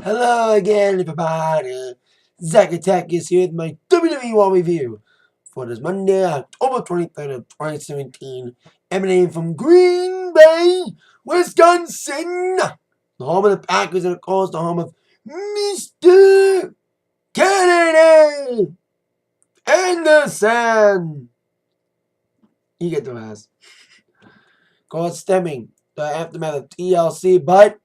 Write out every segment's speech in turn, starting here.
Hello again, everybody. Zack Attack is here with my WWE Raw review for this Monday, October 23rd of 2017, emanating from Green Bay, Wisconsin, the home of the Packers and, of course, the home of Mr. Kennedy Anderson. You get the rest. Of course, stemming the aftermath of TLC, but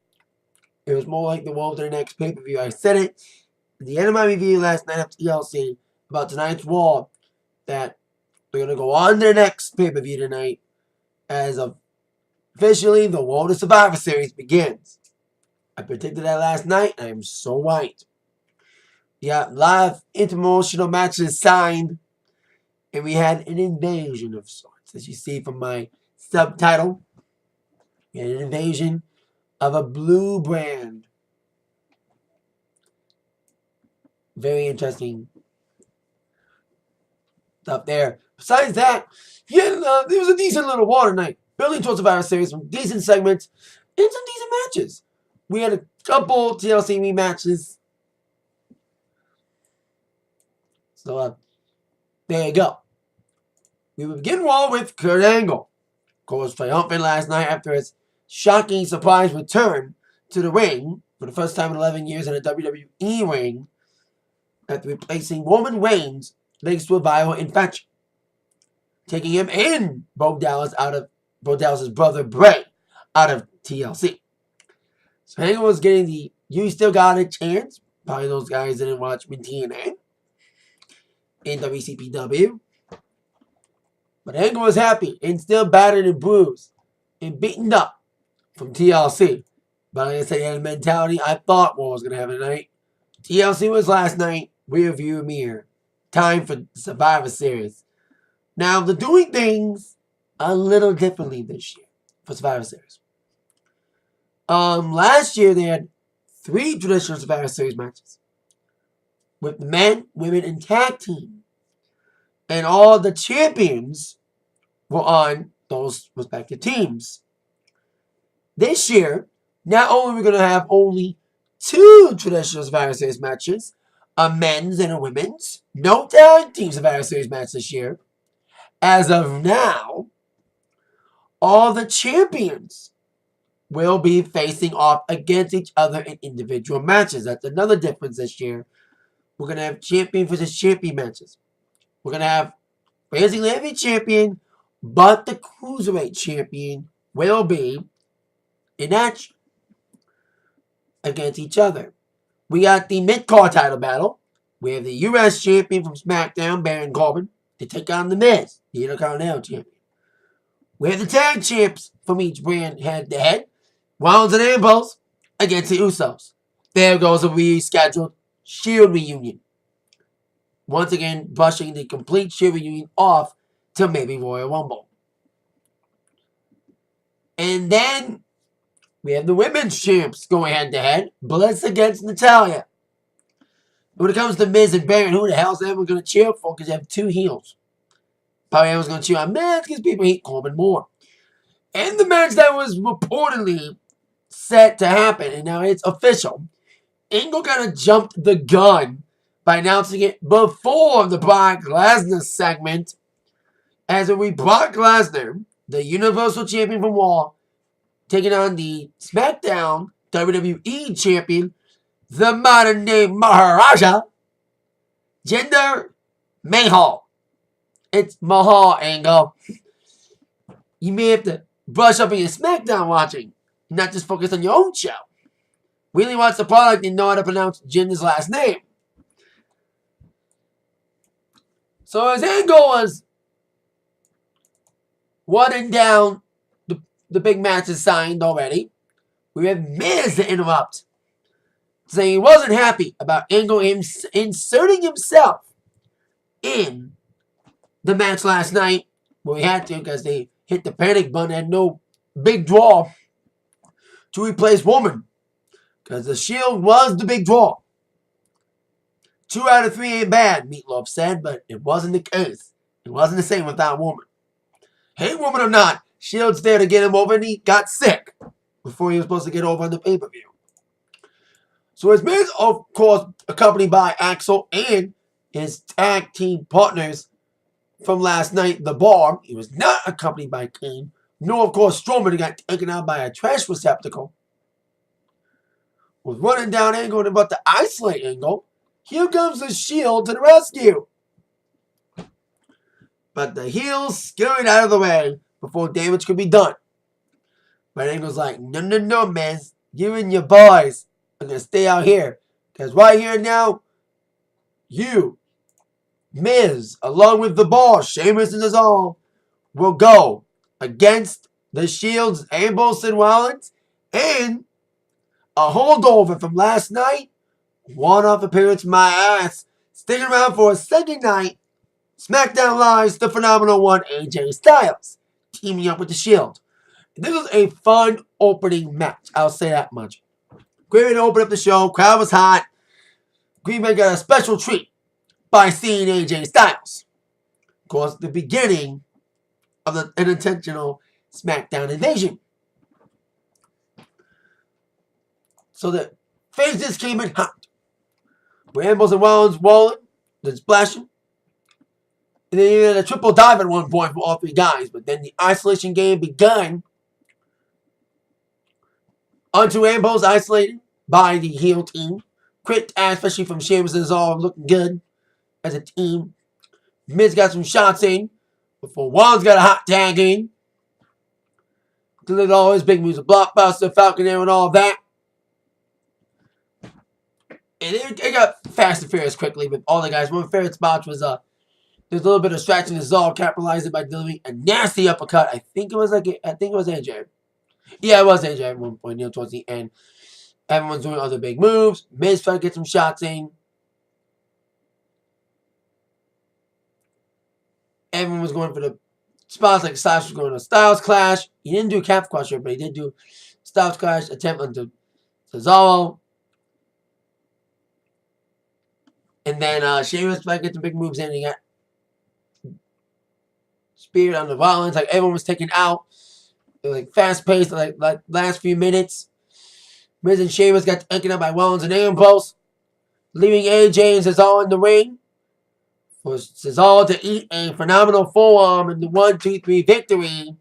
it was more like the world of the next pay-per-view. I said it at the end of my review last night of TLC about tonight's Raw that we're going to go on to the next pay-per-view tonight as officially the World of Survivor Series begins. I predicted that last night, and I am so right. We got live interpromotional matches signed, and we had an invasion of sorts. As you see from my subtitle, we had an invasion of a blue brand. Very interesting stuff there. Besides that, yeah, there was a decent little Raw tonight. Building towards Survivor Series, some decent segments, and some decent matches. We had a couple TLC rematches. So, there you go. We will begin Raw with Kurt Angle. Of course, triumphant last night after his shocking surprise return to the ring for the first time in 11 years in a WWE ring after replacing Roman Reigns thanks to a viral infection, taking him and Bo Dallas's brother Bray out of TLC. So Angle was getting the "You Still Got a Chance." Probably those guys didn't watch me TNA in WCPW. But Angle was happy and still battered and bruised and beaten up from TLC. But like I said, he had a mentality I thought Raw was going to have tonight. TLC was last night. Rear view mirror. Time for Survivor Series. Now, they're doing things a little differently this year for Survivor Series. Last year they had 3 traditional Survivor Series matches with men, women, and tag team, and all the champions were on those respective teams. This year, not only are we going to have only 2 traditional Survivor Series matches, a men's and a women's, no tag team Survivor Series match this year. As of now, all the champions will be facing off against each other in individual matches. That's another difference this year. We're going to have champion versus champion matches. We're going to have basically every champion, but the Cruiserweight champion will be in action against each other. We got the mid-card title battle. We have the U.S. champion from SmackDown, Baron Corbin, to take on The Miz, the Intercontinental champion. We have the tag champs from each brand head-to-head. Rollins and Ambrose against the Usos. There goes a rescheduled Shield reunion. Once again, brushing the complete Shield reunion off to maybe Royal Rumble. And then we have the women's champs going head-to-head. Bliss against Natalya. When it comes to Miz and Baron, who the hell is everyone going to cheer for? Because you have 2 heels. Probably everyone's going to cheer on Miz because people hate Corbin more. And the match that was reportedly set to happen, and now it's official. Angle kind of jumped the gun by announcing it before the Brock Lesnar segment. As it will be Brock Lesnar, the Universal Champion from Raw, taking on the SmackDown WWE Champion, the modern day Maharaja, Jinder Mahal. It's Mahal, Angle. You may have to brush up on your SmackDown watching, not just focus on your own show. Really watch the product and know how to pronounce Jinder's last name. So as Angle was running down the big matches signed already, we have Miz to interrupt, saying he wasn't happy about Angle inserting himself in the match last night. Well, we had to because they hit the panic button and no big draw to replace Roman. Because the Shield was the big draw. 2 out of 3 ain't bad, Meatloaf said, but it wasn't the case. It wasn't the same without Roman. Hate Roman or not, Shield's there to get him over, and he got sick before he was supposed to get over on the pay-per-view. So his Miz, of course, accompanied by Axel and his tag team partners from last night, The Bar. He was not accompanied by Kane. Nor, of course, Strowman got taken out by a trash receptacle. Was running down Angle and about to isolate Angle. Here comes the Shield to the rescue. But the heels scurried out of the way before damage could be done. But Angle's like, no, Miz. You and your boys are going to stay out here. Because right here now, you, Miz, along with The Bar, Sheamus and Cesaro, will go against the Shield's Ambrose and Rollins and a holdover from last night, one-off appearance from my ass, sticking around for a second night, SmackDown Live's The Phenomenal One, AJ Styles, teaming up with the Shield. This was a fun opening match, I'll say that much. Great way to open up the show, crowd was hot. Green Bay got a special treat by seeing AJ Styles. Of course, the beginning of an intentional SmackDown invasion. So the faces came in hot. Where Ambrose and Rollins rolling, then splashing. And then you had a triple dive at one point for all three guys. But then the isolation game begun. Onto Ambrose isolated by the heel team. Quick tag, especially from Sheamus and Cesaro, looking good as a team. Miz got some shots in. Before Rollins got a hot tag in. Did all his big moves, a blockbuster, Falcon Arrow, and all that. And it got fast and furious quickly with all the guys. One of my favorite spots was there's a little bit of stretching. Cesaro capitalized it by delivering a nasty uppercut. I think it was AJ. Yeah, it was AJ at one point, towards the end. Everyone's doing other big moves. Miz trying to get some shots in. Everyone was going for the spots, like Styles was going to Styles Clash. He didn't do Calf Crusher, but he did do Styles Clash attempt onto Cesaro. And then Sheamus tried to get the big moves in. And he got speared on the Rollins. Like everyone was taken out. It was like fast paced, like last few minutes. Miz and Sheamus got taken out by Rollins and Ambrose, leaving AJ and Cesaro in the ring. For Cesaro to eat a phenomenal forearm in the 1-2-3 victory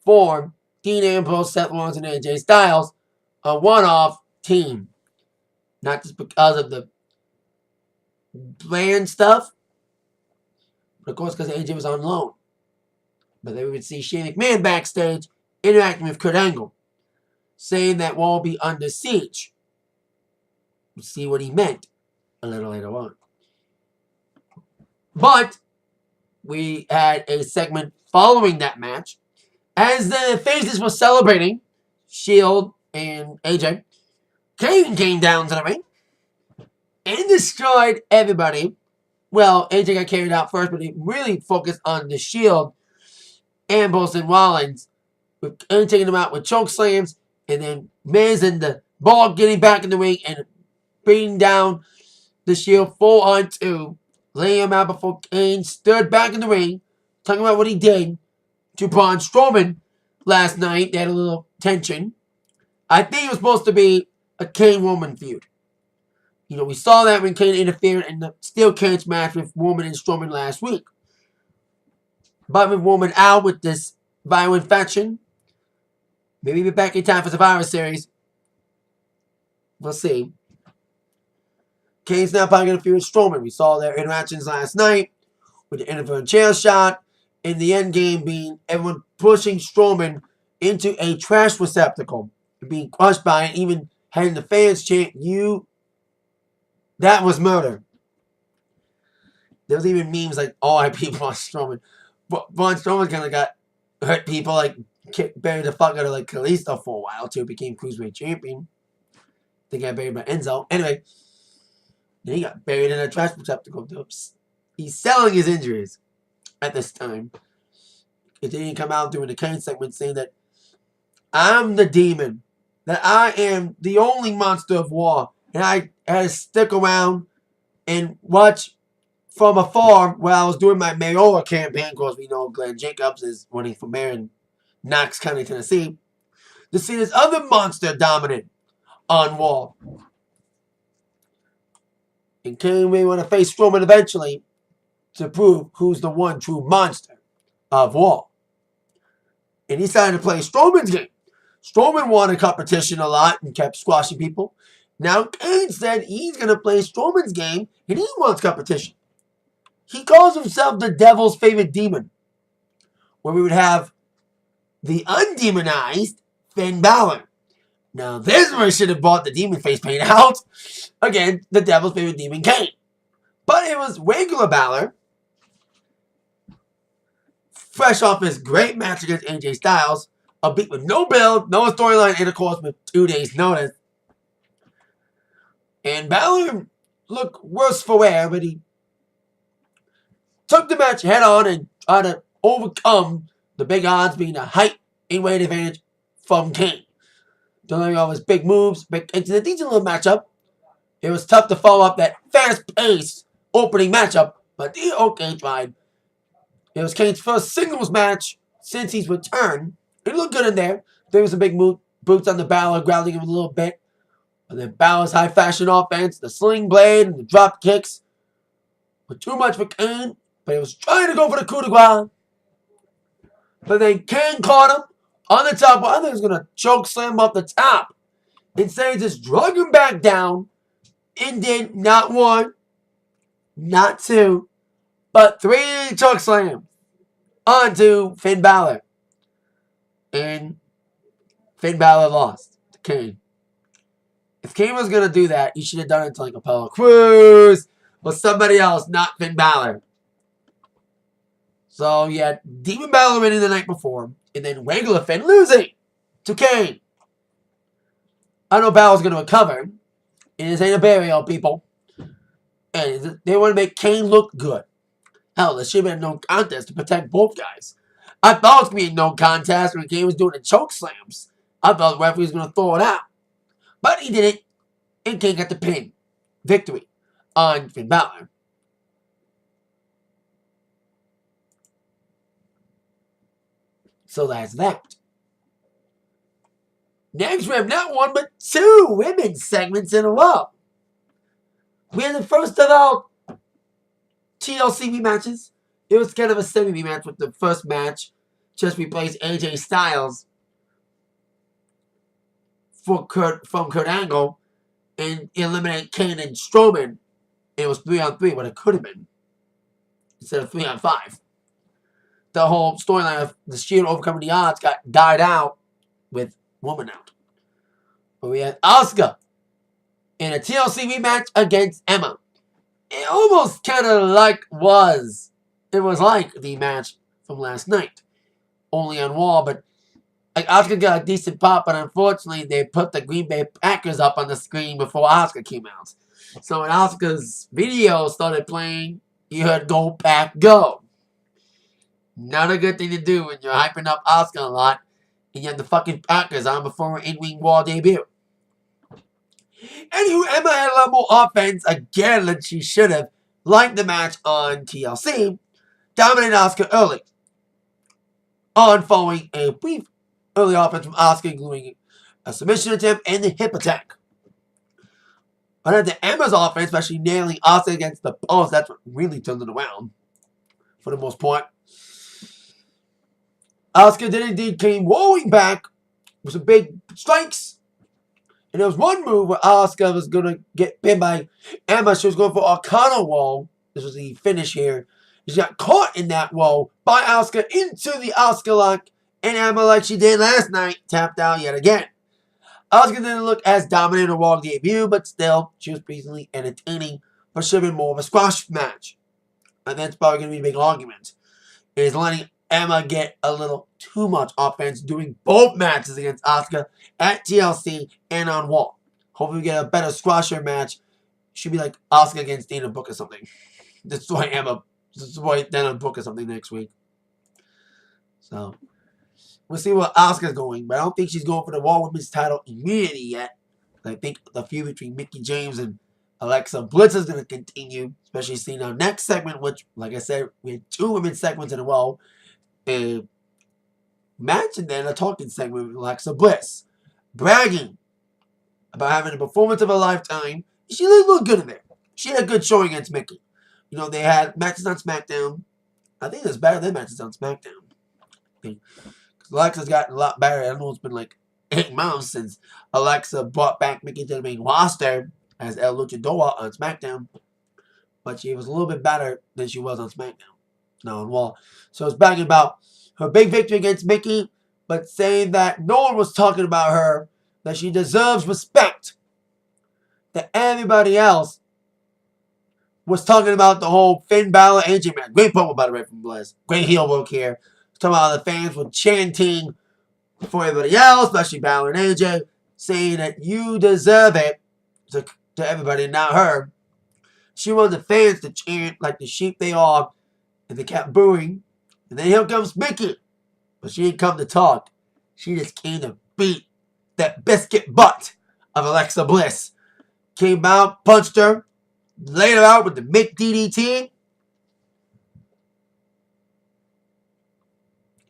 for Dean Ambrose, Seth Rollins, and AJ Styles, a one-off team. Not just because of the brand stuff, but of course because AJ was on loan. But then we would see Shane McMahon backstage interacting with Kurt Angle, saying that Raw will be under siege. We'll see what he meant a little later on. But we had a segment following that match as the faces were celebrating, Shield and AJ. Kane came down to the ring and destroyed everybody. Well, AJ got carried out first, but he really focused on the Shield, Ambrose and Rollins, with Kane taking them out with choke slams, and then Miz and the Ball getting back in the ring and beating down the Shield 4-on-2. Laying him out before Kane stood back in the ring, talking about what he did to Braun Strowman last night. They had a little tension. I think it was supposed to be a Kane-Roman feud. We saw that when Kane interfered in the steel cage match with Roman and Strowman last week. But with Roman out with this viral infection, maybe be back in time for Survivor Series. We'll see. Kane's now probably going to feud with Strowman. We saw their interactions last night with the interference chair shot. In the end game being everyone pushing Strowman into a trash receptacle. Being crushed by it. Even having the fans chant, that was murder. There was even memes like, R.I.P. Braun Strowman. Braun Strowman kind of got hurt people, like buried the fuck out of like Kalisto for a while too. Became Cruiserweight Champion. They got buried by Enzo. Anyway. Then he got buried in a trash receptacle. He's selling his injuries at this time. He didn't come out during the Kane segment saying that I'm the demon. That I am the only monster of war. And I had to stick around and watch from afar while I was doing my mayoral campaign. Of course, we know Glenn Jacobs is running for mayor in Knox County, Tennessee. To see this other monster dominant on Raw. And Kane may want to face Strowman eventually to prove who's the one true monster of Raw. And he decided to play Strowman's game. Strowman wanted competition a lot and kept squashing people. Now Kane said he's going to play Strowman's game and he wants competition. He calls himself the devil's favorite demon, where we would have the undemonized Finn Balor. Now this is where I should have bought the demon face paint out. Again, the devil's favorite demon, Kane. But it was regular Balor, fresh off his great match against AJ Styles, a beat with no build, no storyline, and of course with 2 days notice. And Balor looked worse for wear, but he took the match head on and tried to overcome the big odds being a height and weight advantage from Kane. Delivering all his big moves, into the decent little matchup. It was tough to follow up that fast-paced opening matchup, but the OK tried. It was Kane's first singles match since he's returned. It looked good in there. There was a big move, boots on the Balor, grounding him a little bit. And then Balor's high fashion offense, the sling blade and the drop kicks were too much for Kane, but he was trying to go for the coup de grace. But then Kane caught him on the top. Well, I think he was going to choke slam off the top. Instead, he just drug him back down and did not 1, not 2, but 3 choke slams onto Finn Balor. And Finn Balor lost to Kane. If Kane was going to do that, he should have done it to like Apollo Crews or somebody else, not Finn Balor. So you had Demon Balor winning the night before, and then regular Finn losing to Kane. I know Balor's going to recover. And this ain't a burial, people. And they want to make Kane look good. Hell, there should have been a no contest to protect both guys. I thought it was going to be a no contest when Kane was doing the choke slams. I thought the referee was going to throw it out. But he didn't. And Kane got the pin. Victory on Finn Balor. So that's that. Next, we have not 1, but 2 women's segments in a row. We had the first of all TLC rematches. It was kind of a semi-rematch with the first match. Just replaced AJ Styles from Kurt Angle and eliminate Kane and Strowman. It was 3-on-3, what it could have been. Instead of 3-on-5. The whole storyline of the Shield overcoming the odds died out with Woman out. But we had Asuka in a TLC rematch against Emma. It almost kind of it was like the match from last night. Only on Raw, but like Asuka got a decent pop, but unfortunately they put the Green Bay Packers up on the screen before Asuka came out. So when Asuka's video started playing, you heard "Go Pack Go." Not a good thing to do when you're hyping up Asuka a lot and you have the fucking Packers on before her in-ring Raw debut. Anywho, Emma had a lot more offense again than she should have, like the match on TLC. Dominated Asuka early. On following a brief early offense from Asuka, including a submission attempt and the hip attack. But at the Emma's offense, especially nailing Asuka against the post, that's what really turned it around for the most part. Asuka did indeed came rolling back with some big strikes. And there was one move where Asuka was going to get pinned by Emma. She was going for Arcana roll. This was the finish here. She got caught in that roll by Asuka into the Asuka lock. And Emma, like she did last night, tapped out yet again. Asuka didn't look as dominant in a Raw debut, but still, she was reasonably entertaining. But should have been more of a squash match. And that's probably going to be a big argument. It is letting Emma get a little too much offense doing both matches against Asuka at TLC and on Raw. Hopefully we get a better squasher match. Should be like Asuka against Dana Brooke or something. Destroy Emma. Destroy Dana Brooke or something next week. So, we'll see where Asuka's going. But I don't think she's going for the Raw Women's title immediately yet. I think the feud between Mickie James and Alexa Bliss is going to continue. Especially seeing our next segment, which, like I said, we had 2 women's segments in a row. A match and then a talking segment with Alexa Bliss. Bragging about having a performance of a lifetime. She looked good in there. she had a good showing against Mickey. You know, they had matches on SmackDown. I think it's better than matches on SmackDown. Because Alexa's gotten a lot better. I don't know, it's been like 8 months since Alexa brought back Mickey to the main roster as El Luchador on SmackDown. But she was a little bit better than she was on SmackDown. No, on Raw. So it's bragging about her big victory against Mickey, but saying that no one was talking about her, that she deserves respect. That everybody else was talking about the whole Finn Balor AJ match. Great promo, by the way, from Bliss. Great heel work here. Talking about how the fans were chanting for everybody else, especially Balor and AJ, saying that you deserve it to everybody, not her. She wanted the fans to chant like the sheep they are, and they kept booing. And then here comes Mickey. But she didn't come to talk. She just came to beat that biscuit butt of Alexa Bliss. Came out, punched her, laid her out with the Mick DDT,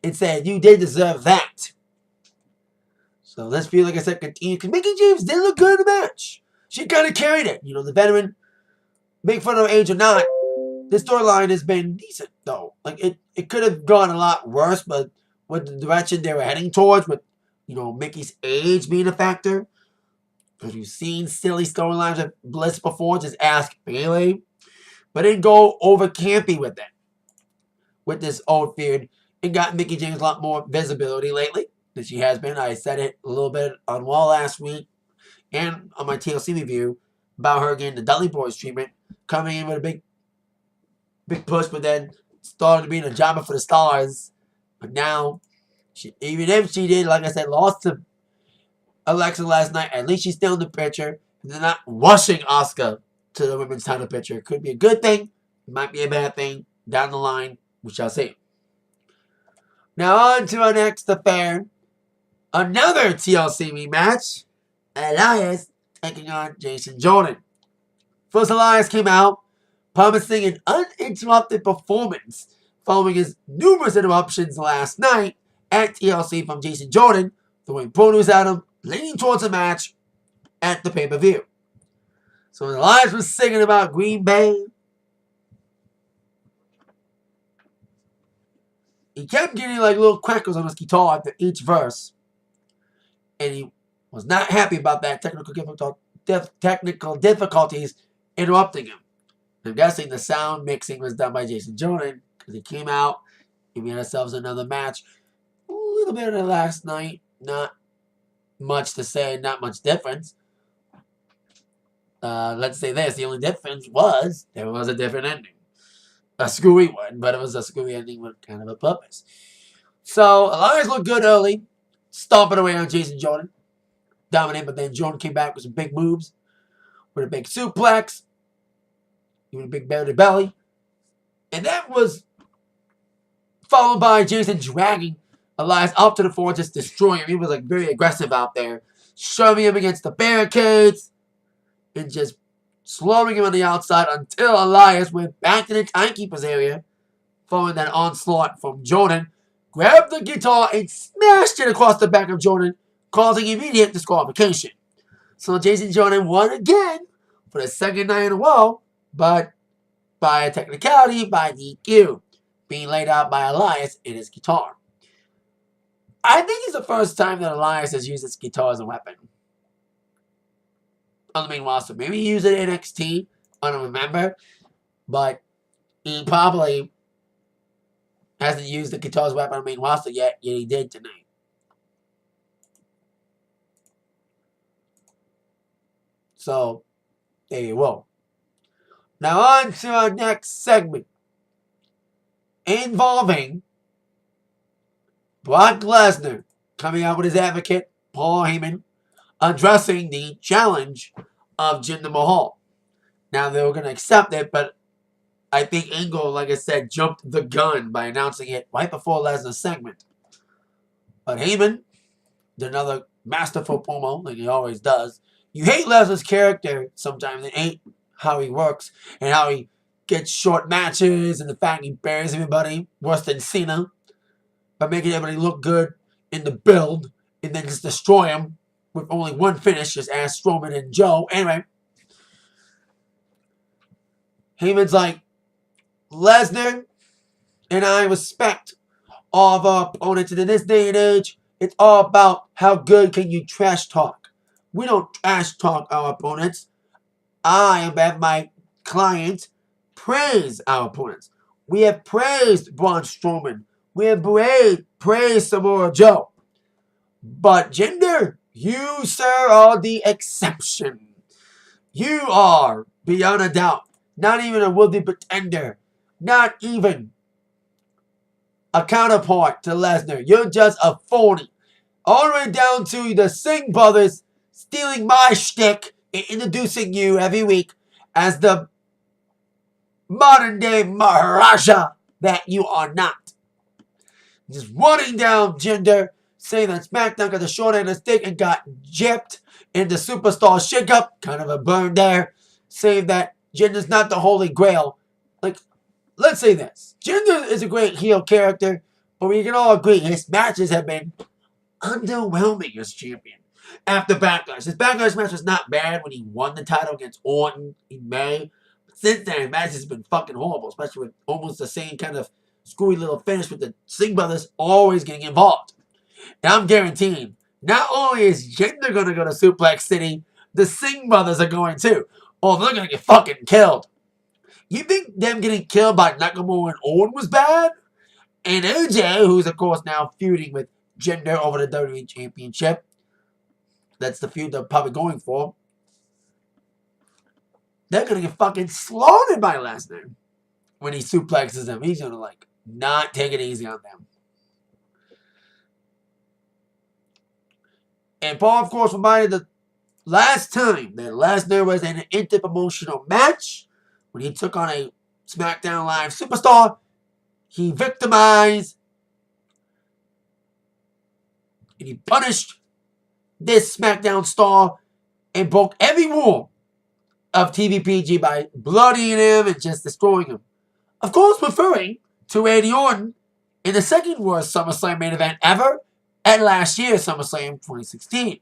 and said, you did deserve that. So let's feel, like I said, continue. Because Mickey James did look good in the match. She kind of carried it. You know, the veteran, make fun of age or not, this storyline has been decent, though. Like, it could have gone a lot worse, but with the direction they were heading towards, with, you know, Mickey's age being a factor. Because we've seen silly storylines with Bliss before, just ask Bayley. But didn't go over campy with it. With this old feud. It got Mickey James a lot more visibility lately than she has been. I said it a little bit on Raw last week and on my TLC review about her getting the Dudley Boys treatment, coming in with a big push, but then started being a jobber for the stars. But now, even if she did, like I said, lost to Alexa last night, at least she's still in the picture. And they're not rushing Asuka to the women's title picture. It could be a good thing. It might be a bad thing. Down the line, we shall see. Now on to our next affair. Another TLC rematch. Elias taking on Jason Jordan. First, Elias came out promising an uninterrupted performance following his numerous interruptions last night at TLC from Jason Jordan, throwing promos at him, leaning towards a match at the pay-per-view. So when Elias was singing about Green Bay, he kept getting like little crackles on his guitar after each verse. And he was not happy about that technical difficulties interrupting him. I'm guessing the sound mixing was done by Jason Jordan because he came out and we had ourselves another match. A little bit of last night. Not much to say, not much difference. Let's say this. The only difference was there was a different ending. A screwy one, but it was a screwy ending with kind of a purpose. So, Elias looked good early, stomping away on Jason Jordan. Dominant, but then Jordan came back with some big moves. With a big suplex. With a big belly to belly. And that was followed by Jason dragging Elias up to the floor, just destroying him. He was like very aggressive out there. Shoving him against the barricades. And just slowing him on the outside until Elias went back to the timekeeper's area. Following that onslaught from Jordan. Grabbed the guitar and smashed it across the back of Jordan, causing immediate disqualification. So Jason Jordan won again for the second night in a row, but by a technicality, by DQ, being laid out by Elias in his guitar. I think it's the first time that Elias has used his guitar as a weapon on the main roster. Maybe he used it in NXT, I don't remember, but he probably hasn't used the guitar as a weapon on the main roster yet he did tonight. So, there you go. Now on to our next segment. Involving Brock Lesnar coming out with his advocate, Paul Heyman, addressing the challenge of Jinder Mahal. Now they were going to accept it, but I think Angle, like I said, jumped the gun by announcing it right before Lesnar's segment. But Heyman did another masterful promo, like he always does. You hate Lesnar's character sometimes, and hate how he works, and how he gets short matches, and the fact he buries everybody worse than Cena, by making everybody look good in the build, and then just destroy him with only one finish, just ask Strowman and Joe. Anyway, Heyman's like, Lesnar and I respect all of our opponents, and in this day and age, it's all about how good can you trash talk. We don't trash talk our opponents. I have my clients praise our opponents. We have praised Braun Strowman. We have praised Samoa Joe. But Jinder, you, sir, are the exception. You are, beyond a doubt, not even a worthy pretender. Not even a counterpart to Lesnar. You're just a phony. All the way down to the Singh brothers stealing my shtick and introducing you every week as the modern day Maharaja that you are not. Just running down Jinder, saying that SmackDown got the short end of the stick and got gypped in the Superstar shakeup. Kind of a burn there. Saying that Jinder's not the Holy Grail. Like, let's say this. Jinder is a great heel character, but we can all agree his matches have been underwhelming as champion. After Backlash. His Backlash match was not bad when he won the title against Orton in May. But since then, his match has been fucking horrible, especially with almost the same kind of screwy little finish with the Singh brothers always getting involved. And I'm guaranteeing, not only is Jinder going to go to Suplex City, the Singh brothers are going too. Oh, they're going to get fucking killed. You think them getting killed by Nakamura and Orton was bad? And AJ, who's of course now feuding with Jinder over the WWE Championship. That's the feud they're probably going for. They're going to get fucking slaughtered by Lesnar when he suplexes them. He's going to, like, not take it easy on them. And Paul, of course, reminded the last time that Lesnar was in an inter-promotional match when he took on a SmackDown Live superstar, he victimized and he punished this SmackDown star and broke every rule of TVPG by bloodying him and just destroying him. Of course, referring to Randy Orton in the second worst SummerSlam main event ever at last year's SummerSlam 2016.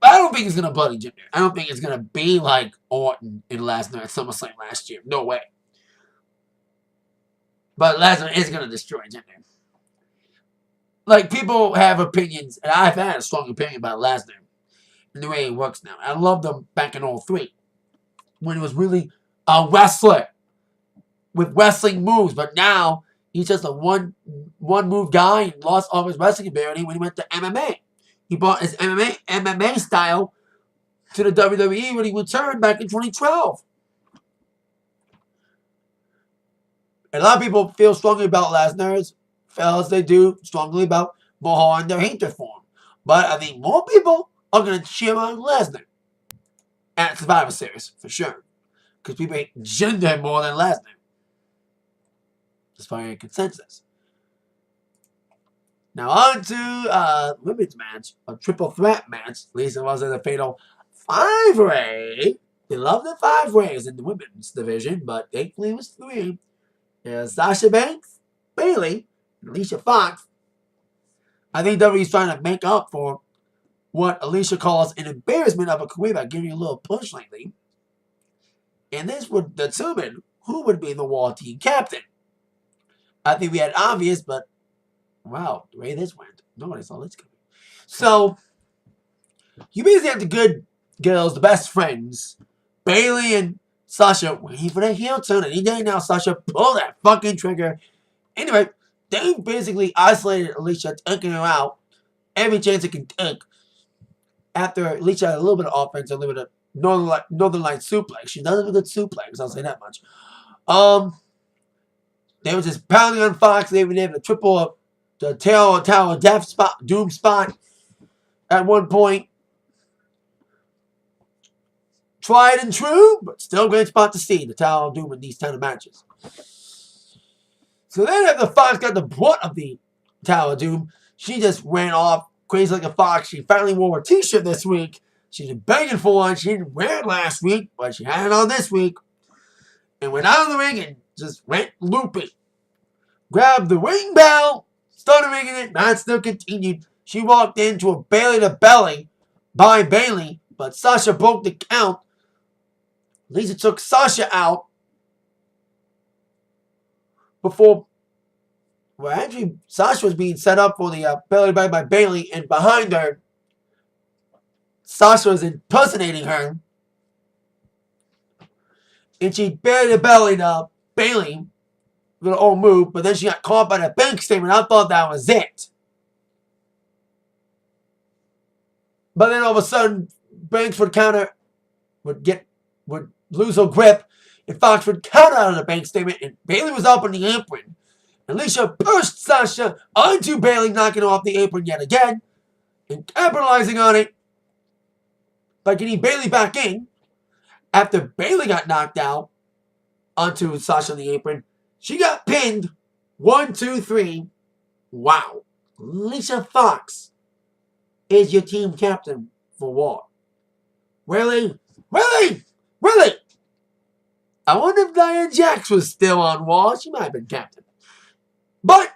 But I don't think he's going to bloody Jinder. I don't think it's going to be like Orton and Lesnar at SummerSlam last year. No way. But Lesnar is going to destroy Jinder. Like, people have opinions, and I've had a strong opinion about Lesnar and the way he works now. I loved him back in 2003 when he was really a wrestler with wrestling moves. But now he's just a one-move guy and lost all his wrestling ability when he went to MMA. He brought his MMA style to the WWE when he returned back in 2012. And a lot of people feel strongly about Lesnar, fellas, they do strongly about Mahal and their hatred for him. But I think more people are going to cheer on Lesnar at Survivor Series, for sure. Because people hate Jinder more than Lesnar. That's probably a consensus. Now on to women's match, a triple threat match. At least it wasn't a fatal 5-way. They love the 5-ways in the women's division, but thankfully it was 3. There's Sasha Banks, Bayley, and Alicia Fox. I think WWE's trying to make up for what Alicia calls an embarrassment of a career by giving a little push lately. And this would determine who would be the Raw team captain. I think we had obvious, but wow, the way this went, nobody saw this coming. So, you basically have the good girls, the best friends, Bayley and Sasha, waiting for their heel turn. Any day now, Sasha, pull that fucking trigger. Anyway, they basically isolated Alicia, taking her out every chance it can take. After Alicia had a little bit of offense, a little bit of Northern Light suplex. She does have a good suplex, I'll say that much. They were just pounding on Fox. They were able to triple up the Tower of Death spot, Doom spot at one point. Tried and true, but still great spot to see the Tower of Doom in these kind of matches. So then after Fox got the brunt of the Tower of Doom, she just ran off crazy like a fox. She finally wore a t-shirt this week. She's been begging for one. She didn't wear it last week, but she had it on this week. And went out of the ring and just went loopy. Grabbed the ring bell, started ringing it, match still continued. She walked into a Bayley to belly by Bayley, but Sasha broke the count Lisa took Sasha out before. Well, actually, Sasha was being set up for the belly bag by Bayley, and behind her, Sasha was impersonating her, and she barely bellied up Bayley with her own move, but then she got caught by the bank statement. I thought that was it. But then all of a sudden, Banks would counter, would lose her grip, and Fox would counter out of the bank statement, and Bayley was up on the apron. Alicia pushed Sasha onto Bayley, knocking her off the apron yet again, and capitalizing on it by getting Bayley back in. After Bayley got knocked out onto Sasha on the apron, she got pinned. 1, 2, 3. Wow. Alicia Fox is your team captain for what? Really? Really? Really? I wonder if Nia Jax was still on Raw. She might have been captain. But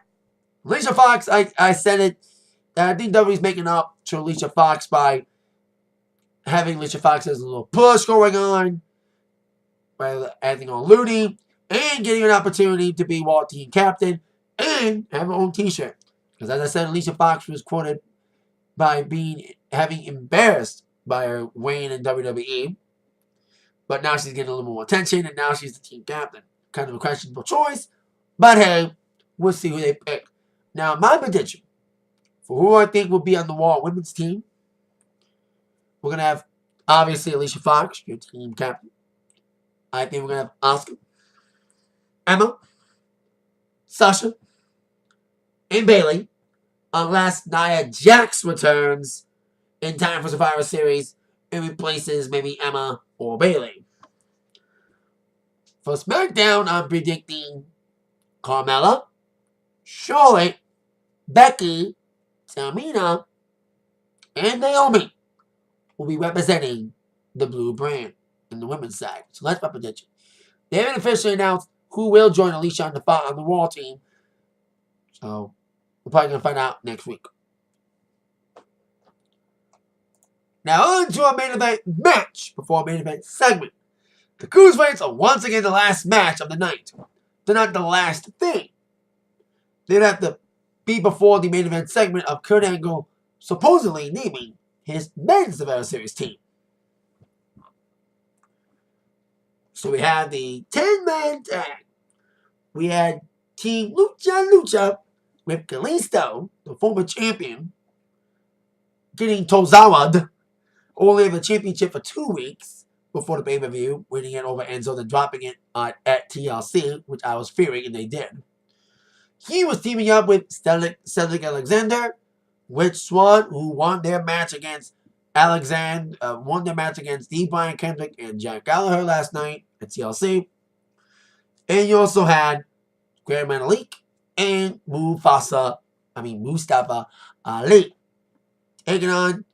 Alicia Fox, I said it. I think WWE's making up to Alicia Fox by having Alicia Fox as a little push going on, by adding on Looney, and getting an opportunity to be Raw team captain and have her own t-shirt. Because as I said, Alicia Fox was quoted by having embarrassed by her reign in WWE. But now she's getting a little more attention, and now she's the team captain. Kind of a questionable choice. But hey, we'll see who they pick. Now, my prediction for who I think will be on the Raw women's team, we're going to have, obviously, Alicia Fox, your team captain. I think we're going to have Asuka, Emma, Sasha, and Bayley, unless Nia Jax returns in time for Survivor Series and replaces maybe Emma or Bayley. For SmackDown, I'm predicting Carmella, Charlotte, Becky, Tamina, and Naomi will be representing the blue brand in the women's side. So that's my prediction. They haven't officially announced who will join Alicia on the Raw team. So we're probably going to find out next week. Now on to our main event match before our main event segment. The Cruiserweights are once again the last match of the night. They're not the last thing. They'd have to be before the main event segment of Kurt Angle supposedly naming his men's Survivor Series team. So we have the 10-man tag. We had Team Lucha with Kalisto, the former champion, getting Tozawa'd, only have the championship for 2 weeks before the pay-per-view, winning it over Enzo, then dropping it at TLC, which I was fearing, and they did. He was teaming up with Cedric Alexander, Rich Swann, who won their match against D. Brian Kendrick and Jack Gallagher last night at TLC. And you also had Grand Metalik and Mustafa Ali taking on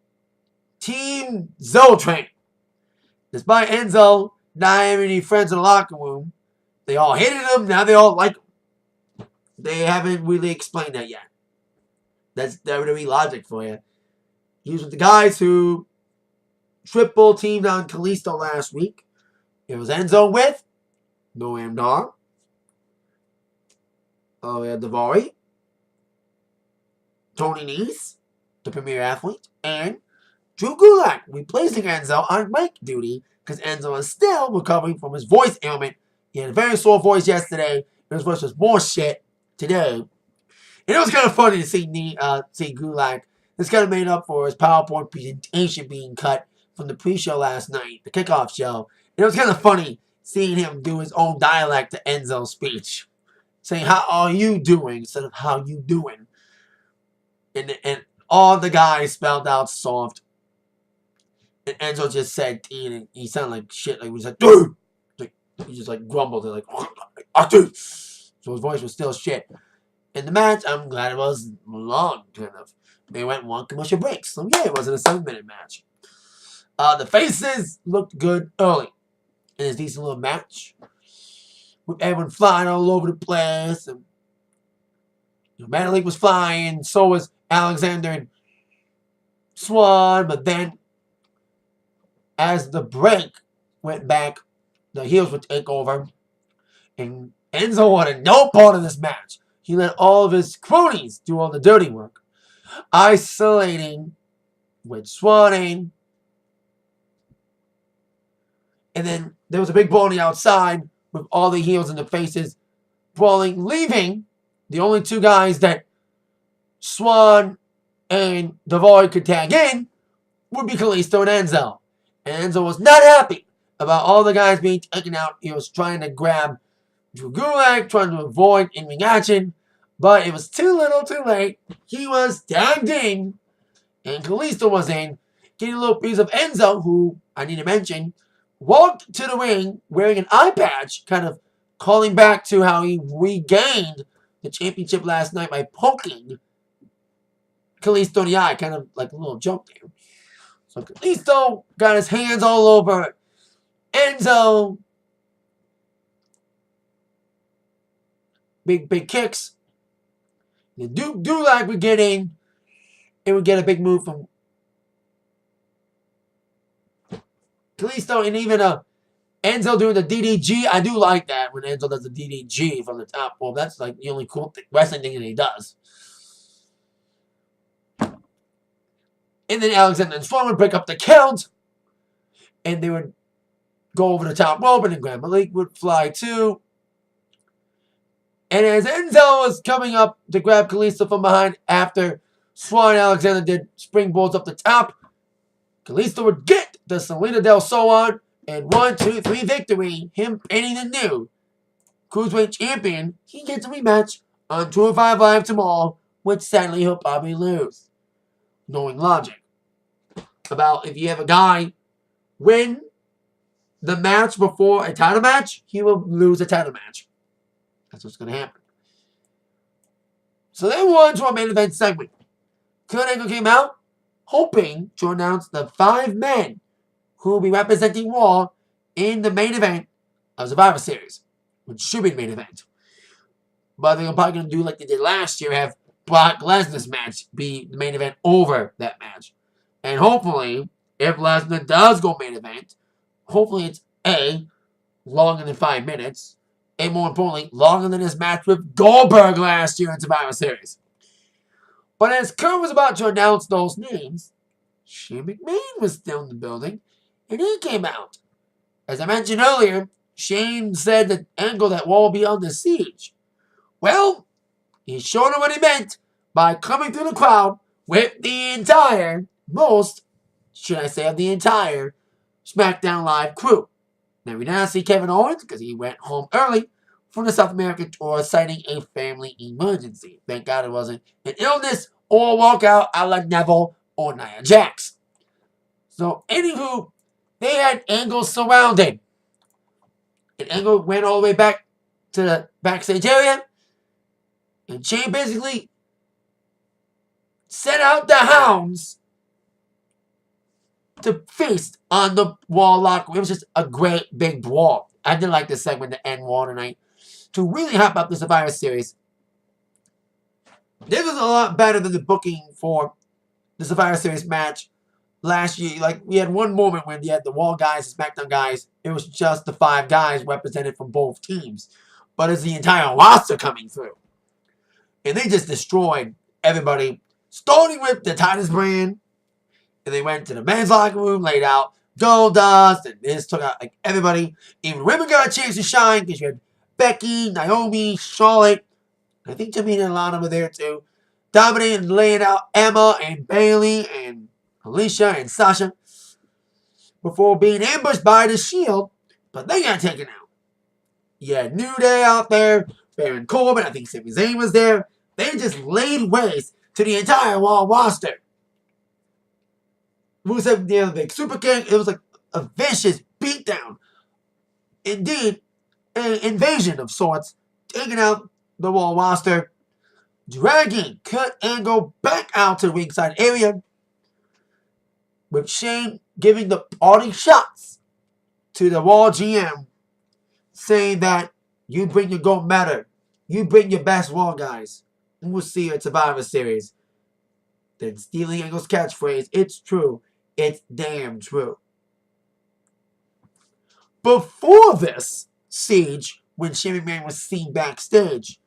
Team Zoltrain. Despite Enzo not having any friends in the locker room, they all hated him. Now they all like him. They haven't really explained that yet. That's WWE logic for you. He was with the guys who triple teamed on Kalisto last week. It was Enzo with Noam Dar. Oh, we had Daivari, Tony Nese, the premier athlete, and Drew Gulak replacing Enzo on mic duty because Enzo is still recovering from his voice ailment. He had a very sore voice yesterday, and his voice was more shit today. And it was kind of funny to see Gulak. This kind of made up for his PowerPoint presentation being cut from the pre-show last night, the kickoff show. And it was kind of funny seeing him do his own dialect to Enzo's speech, saying, "How are you doing?" instead of "How you doing?" And all the guys spelled out soft. And Enzo just said "T," and he sounded like shit. Like he was like, "Dude!" Like he just like grumbled and like, "Dude!" So his voice was still shit. In the match, I'm glad it was long, kind of. They went 1 commercial break, so yeah, it wasn't a 7-minute match. The faces looked good early in this decent little match, with everyone flying all over the place, and Metalik was flying, so was Alexander and Swann, but then as the break went back the heels would take over. And Enzo wanted no part of this match. He let all of his cronies do all the dirty work. Isolating with swatting. And then there was a big brawl on the outside with all the heels and the faces brawling, leaving the only two guys that Swan and Devoy could tag in would be Kalisto and Enzo. And Enzo was not happy about all the guys being taken out. He was trying to grab Drew Gulak, trying to avoid in-ring action, but it was too little too late. He was tagged in, and Kalisto was in, getting a little piece of Enzo, who, I need to mention, walked to the ring wearing an eye patch, kind of calling back to how he regained the championship last night by poking Kalisto in the eye, kind of like a little joke there. So Kalisto got his hands all over Enzo. Big kicks. The Gulak would get in. It would get a big move from Kalisto, and even Enzo doing the DDG. I do like that when Enzo does the DDG from the top. Well, that's like the only cool wrestling thing that he does. And then Alexander and Strong would break up the count, and they would go over the top rope, and then Grand Malik would fly too. And as Enzo was coming up to grab Kalisto from behind after Swan and Alexander did springboards up the top, Kalisto would get the Salida del Sol on, and 1, 2, 3 victory, him painting the new Cruiserweight Champion. He gets a rematch on 205 Live tomorrow, which sadly he'll probably lose. Knowing logic about if you have a guy win the match before a title match, he will lose a title match. That's what's going to happen. So then we're on to our main event segment. Kurt Angle came out hoping to announce the 5 men who will be representing Raw in the main event of Survivor Series, which should be the main event. But they're probably going to do like they did last year, have Brock Lesnar's match be the main event over that match. And hopefully, if Lesnar does go main event, hopefully it's A, longer than 5 minutes, and more importantly, longer than his match with Goldberg last year in Survivor Series. But as Kurt was about to announce those names, Shane McMahon was still in the building, and he came out. As I mentioned earlier, Shane said that Angle that Raw will be under siege. Well, he showed him what he meant by coming through the crowd with the entire, most, should I say, of the entire SmackDown Live crew. Now, we did not see Kevin Owens because he went home early from the South American tour citing a family emergency. Thank God it wasn't an illness or a walkout a la Neville or Nia Jax. So, anywho, they had Angle surrounded. And Angle went all the way back to the backstage area. And Shane basically sent out the hounds to feast on the Raw locker room. It was just a great big brawl. I did like this segment to end Raw tonight. To really hype up the Survivor Series. This was a lot better than the booking for the Survivor Series match last year. Like, we had one moment when you had the Raw guys, the SmackDown guys. It was just the 5 guys represented from both teams. But it's the entire roster coming through. And they just destroyed everybody. Starting with the Titus brand. And they went to the men's locker room, laid out Goldust, and this took out like everybody. Even women got a chance to shine because you had Becky, Naomi, Charlotte. I think Tamina and Lana were there too. Dominating and laying out Emma and Bayley and Alicia and Sasha before being ambushed by the Shield, but they got taken out. You had New Day out there, Baron Corbin, I think Sami Zayn was there. They just laid waste to the entire Raw roster. Rusev, the big Super King, it was like a vicious beatdown. Indeed, an invasion of sorts, taking out the Raw roster, dragging Kurt Angle back out to the ringside area, with Shane giving the party shots to the Raw GM, saying that you bring your gold medal, you bring your best Raw guys, and we'll see you at Survivor Series. Then stealing Angle's catchphrase, it's true, it's damn true. before this siege, when Shane McMahon was seen backstage,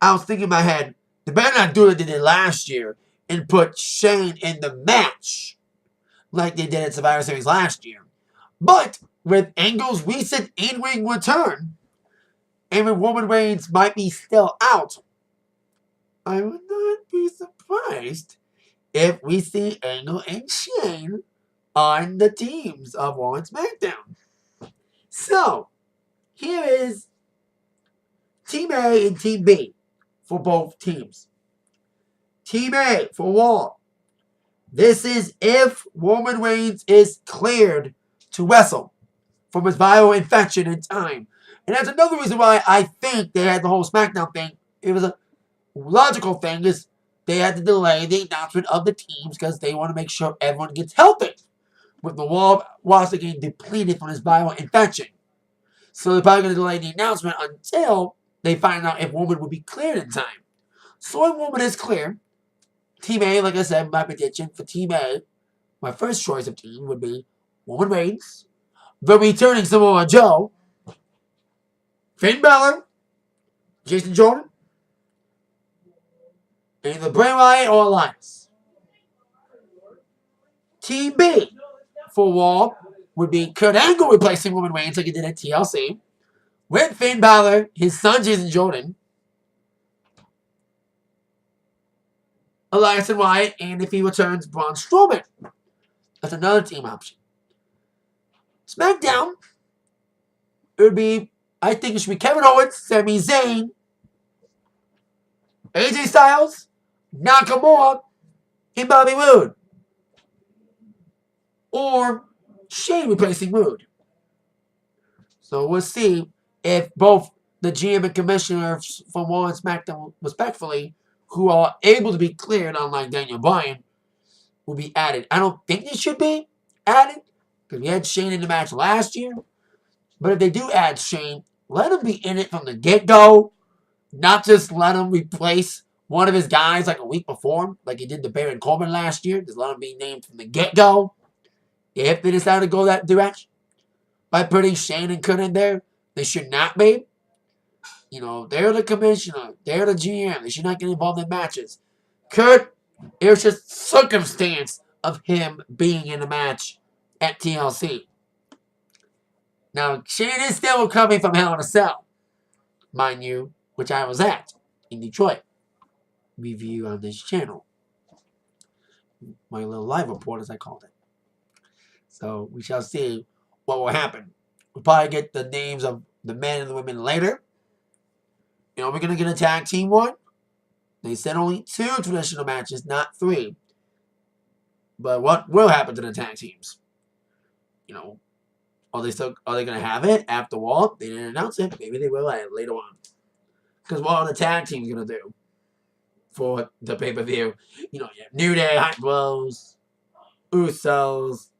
I was thinking in my head, they better not do what they did last year and put Shane in the match like they did at Survivor Series last year. But with Angle's recent in-ring return, and with Roman Reigns might be still out, I would not be surprised if we see Angle and Shane on the teams of Raw and SmackDown. So, here is Team A and Team B for both teams. Team A for Raw. This is if Roman Reigns is cleared to wrestle from his viral infection in time. And that's another reason why I think they had the whole SmackDown thing. It was a logical thing, is they had to delay the announcement of the teams because they want to make sure everyone gets healthy with the Raw roster getting depleted from his viral infection. So they're probably going to delay the announcement until they find out if Roman will be cleared in time. So when Roman is clear, Team A, like I said, my prediction for Team A, my first choice of team would be Roman Reigns, the returning Samoa Joe, Finn Balor, Jason Jordan, and either Bray Wyatt or Alliance. Team B for Raw would be Kurt Angle replacing Roman Reigns like he did at TLC, with Finn Balor, his son Jason Jordan, Elias and Wyatt, and if he returns, Braun Strowman. That's another team option. SmackDown, it would be, I think it should be Kevin Owens, Sami Zayn, AJ Styles, Nakamura, and Bobby Roode. Or Shane replacing Roode. So we'll see if both the GM and commissioners from Raw and SmackDown, respectfully, who are able to be cleared, unlike Daniel Bryan, will be added. I don't think they should be added, because we had Shane in the match last year. But if they do add Shane, let him be in it from the get-go. Not just let him replace one of his guys like a week before, like he did to Baron Corbin last year. Just let him be named from the get-go. If they decide to go that direction, by putting Shane and Kurt in there, they should not be. You know, they're the commissioner. They're the GM. They should not get involved in matches. Kurt, it was just circumstance of him being in the match at TLC. Now, Shane is still coming from Hell in a Cell, mind you, which I was at in Detroit. Review on this channel. My little live report, as I called it. So, we shall see what will happen. We'll probably get the names of the men and the women later. You know, we're going to get a tag team one. They said only 2 traditional matches, not 3. But what will happen to the tag teams? You know, are they going to have it after Raw? They didn't announce it. Maybe they will later on. Because what are the tag teams going to do for the pay-per-view? You know, you have New Day, Hot Blows, Usos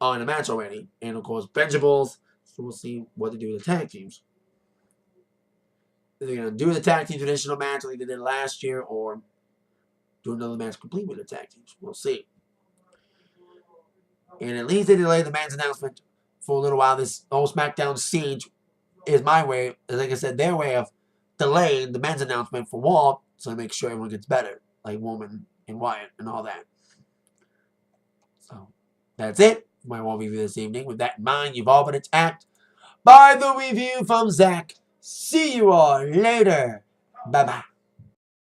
are in the match already. And, of course, Benjables. So we'll see what they do with the tag teams. They're going to do the tag team traditional match like they did last year, or do another match complete with the tag teams. We'll see. And at least they delayed the man's announcement for a little while. This whole SmackDown siege is my way, like I said, their way of delaying the men's announcement for Raw, so they make sure everyone gets better, like Roman and Wyatt and all that. So that's it for my Raw review this evening. With that in mind, you've all been attacked by the review from Zach. See you all later. Bye-bye.